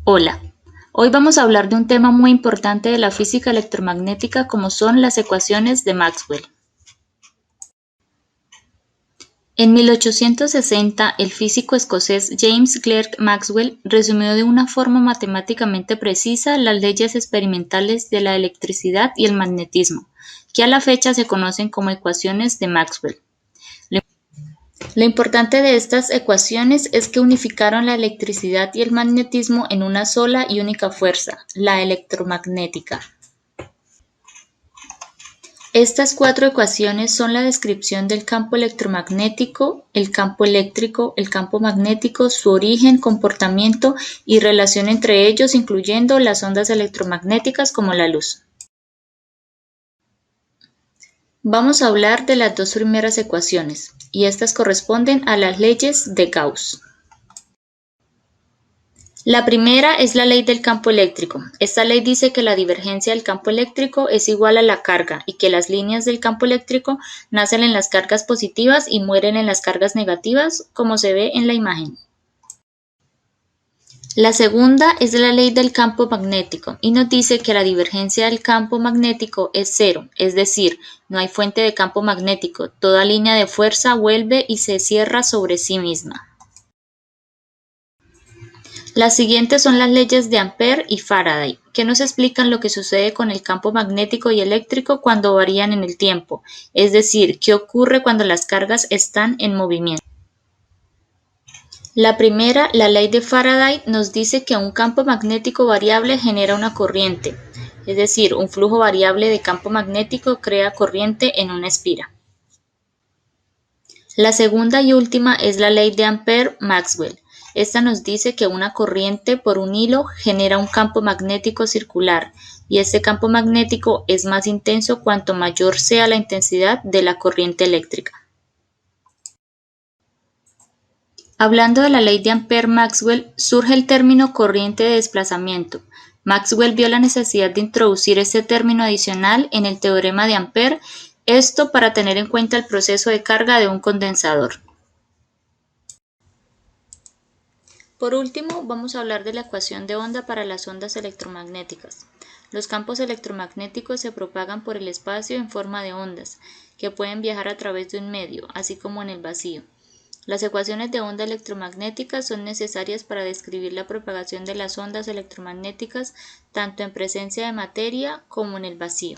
Hola, hoy vamos a hablar de un tema muy importante de la física electromagnética como son las ecuaciones de Maxwell. En 1860, el físico escocés James Clerk Maxwell resumió de una forma matemáticamente precisa las leyes experimentales de la electricidad y el magnetismo, que a la fecha se conocen como ecuaciones de Maxwell. Lo importante de estas ecuaciones es que unificaron la electricidad y el magnetismo en una sola y única fuerza, la electromagnética. Estas cuatro ecuaciones son la descripción del campo electromagnético, el campo eléctrico, el campo magnético, su origen, comportamiento y relación entre ellos, incluyendo las ondas electromagnéticas como la luz. Vamos a hablar de las dos primeras ecuaciones, y estas corresponden a las leyes de Gauss. La primera es la ley del campo eléctrico. Esta ley dice que la divergencia del campo eléctrico es igual a la carga y que las líneas del campo eléctrico nacen en las cargas positivas y mueren en las cargas negativas, como se ve en la imagen. La segunda es la ley del campo magnético y nos dice que la divergencia del campo magnético es cero, es decir, no hay fuente de campo magnético, toda línea de fuerza vuelve y se cierra sobre sí misma. Las siguientes son las leyes de Ampère y Faraday, que nos explican lo que sucede con el campo magnético y eléctrico cuando varían en el tiempo, es decir, qué ocurre cuando las cargas están en movimiento. La primera, la ley de Faraday, nos dice que un campo magnético variable genera una corriente, es decir, un flujo variable de campo magnético crea corriente en una espira. La segunda y última es la ley de Ampère-Maxwell. Esta nos dice que una corriente por un hilo genera un campo magnético circular y este campo magnético es más intenso cuanto mayor sea la intensidad de la corriente eléctrica. Hablando de la ley de Ampère-Maxwell, surge el término corriente de desplazamiento. Maxwell vio la necesidad de introducir este término adicional en el teorema de Ampère, esto para tener en cuenta el proceso de carga de un condensador. Por último, vamos a hablar de la ecuación de onda para las ondas electromagnéticas. Los campos electromagnéticos se propagan por el espacio en forma de ondas, que pueden viajar a través de un medio, así como en el vacío. Las ecuaciones de onda electromagnética son necesarias para describir la propagación de las ondas electromagnéticas tanto en presencia de materia como en el vacío.